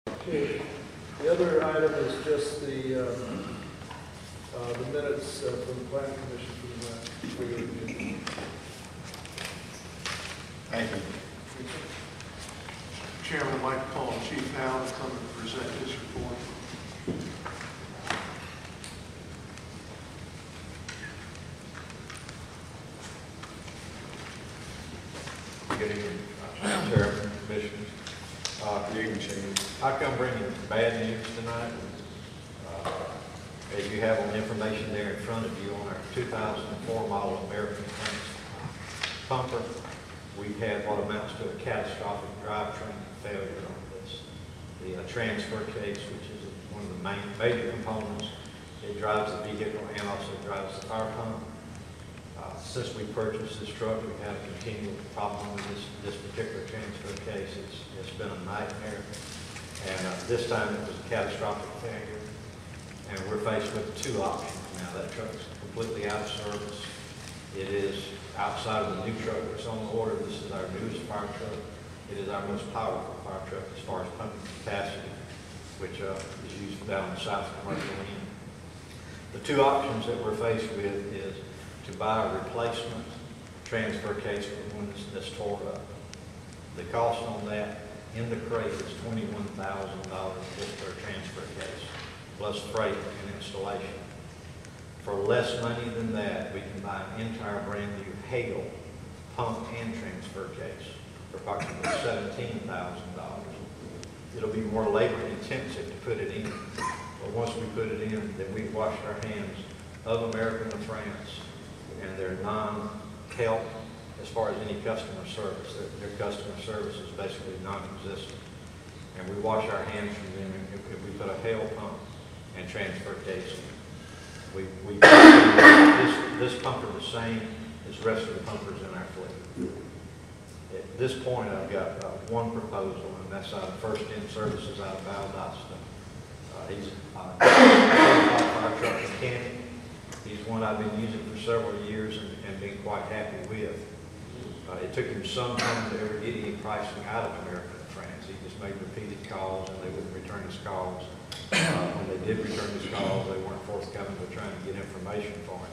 Okay. The other item is just the minutes from the Planning Commission from the regular meeting. Thank you. Chairman, I'd like to call on Chief Howe to come and present his report. Good evening, Chairman, Commissioners. Good evening, Chief. I come bringing bad news tonight. As you have on the information there in front of you on our 2004 model American pumper, we had what amounts to a catastrophic drivetrain failure on this. The transfer case, which is one of the major components, it drives the vehicle and also drives the fire pump. Since we purchased this truck, we've had a continual problem with this particular transfer case. It's been a nightmare. And this time it was a catastrophic failure. And we're faced with two options now. That truck is completely out of service. It is outside of the new truck that's on the order. This is our newest fire truck. It is our most powerful fire truck as far as pumping capacity, which is used down in the South Commercial end. The two options that we're faced with is to buy a replacement transfer case for the one that's tore up. The cost on that in the crate is $21,000 just for a transfer case, plus freight and installation. For less money than that, we can buy an entire brand new Hale pump and transfer case for approximately $17,000. It'll be more labor intensive to put it in, but once we put it in, then we've washed our hands of American and France and their non-help as far as any customer service. Their customer service is basically non-existent. And we wash our hands from them if we put a Hale pump and transfer case in. This pumper the same as the rest of the pumpers in our fleet. At this point, I've got one proposal, and that's out of First In Services out of Valdosta. He's a fire truck mechanic. He's one I've been using for several years and been quite happy with. It took him some time to ever get any pricing out of American and France. He just made repeated calls and they wouldn't return his calls. When they did return his calls, they weren't forthcoming with trying to get information for him.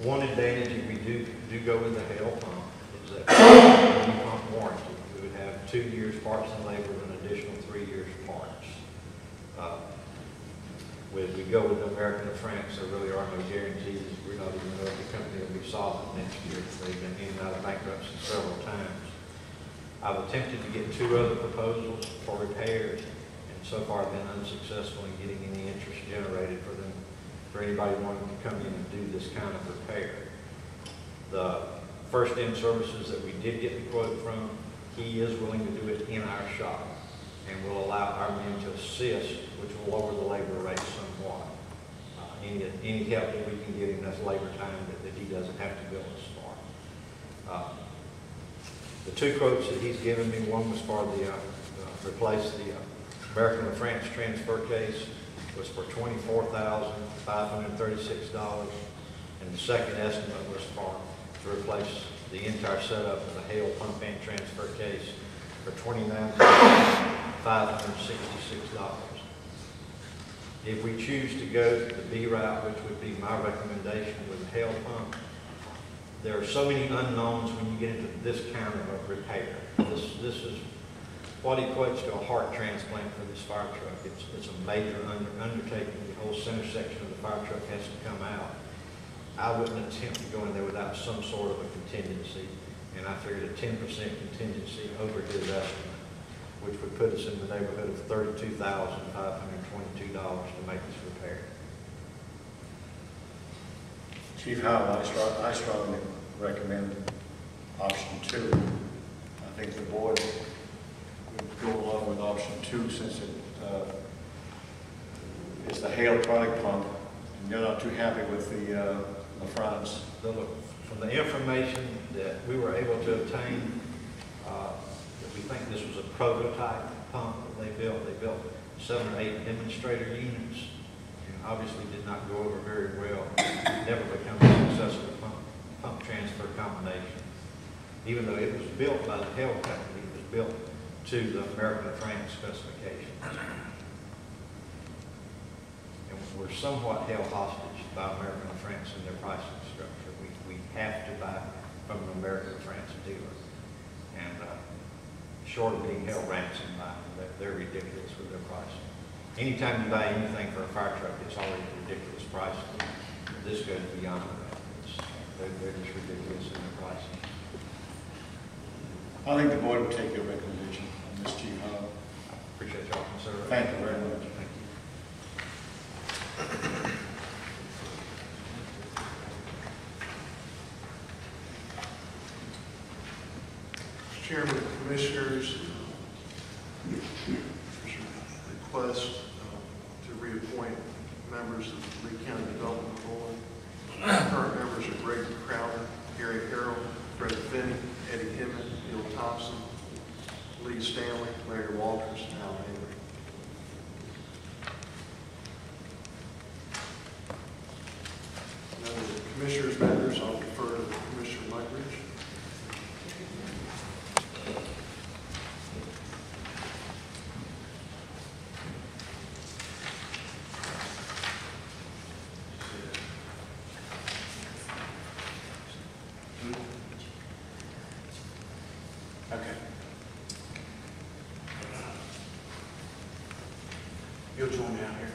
One advantage if we do go with the Hale pump is that we pump warranty. We would have 2 years parts and labor and an additional 3 years parts. When we go with American and France, there really are no guarantees. We're not even know if the company will be solvent next year. They've been in and out of bankruptcy several times. I've attempted to get 2 other proposals for repairs, and so far I've been unsuccessful in getting any interest generated for anybody wanting to come in and do this kind of repair. The First In Services that we did get the quote from, he is willing to do it in our shop and will allow our men to assist, which will lower the labor rate somewhat. Any help that we can get him, that's labor time that he doesn't have to bill us for. The 2 quotes that he's given me, one was for the replace the American and France transfer case, was for $24,536, and the second estimate was to replace the entire setup of the Hale pump and transfer case for $29,566. If we choose to go the B route, which would be my recommendation with the Hale pump, there are so many unknowns when you get into this kind of a repair. This is what equates to a heart transplant for this fire truck. It's a major undertaking. The whole center section of the fire truck has to come out. I wouldn't attempt to go in there without some sort of a contingency, and I figured a 10% contingency over his estimate, which would put us in the neighborhood of $32,522 to make this repair. Chief Howell, I strongly recommend option 2. I think the board would go along with option 2 since it is the Hale product pump, and you're not too happy with the France. From the information that we were able to obtain, we think this was a prototype pump that they built. They built 7 or 8 demonstrator units, and obviously did not go over very well. It never become a successful pump transfer combination. Even though it was built by the Hale company, it was built to the American France specifications. And we're somewhat held hostage by American France and their pricing structure. We have to buy from an American France dealer. And short of being held ransom by them, they're ridiculous with their pricing. Anytime you buy anything for a fire truck, it's already ridiculous pricing. This goes beyond that. They're just ridiculous in their pricing. I think the board will take your recommendation on this, Chief Howell. Appreciate y'all considering. Thank you very much. Thank you. Mr. Chairman, Commissioners, there's a request to reappoint members of the Lee County Development Board. Current members are Greg Crowder, Gary Harrell, Fred Finney, Eddie Hemmett, Neil Thompson, Lee Stanley, Larry Walters, and Al Henry. None of the Commissioners' matters, I'll defer to Commissioner Mugridge. Okay. You'll join me out here.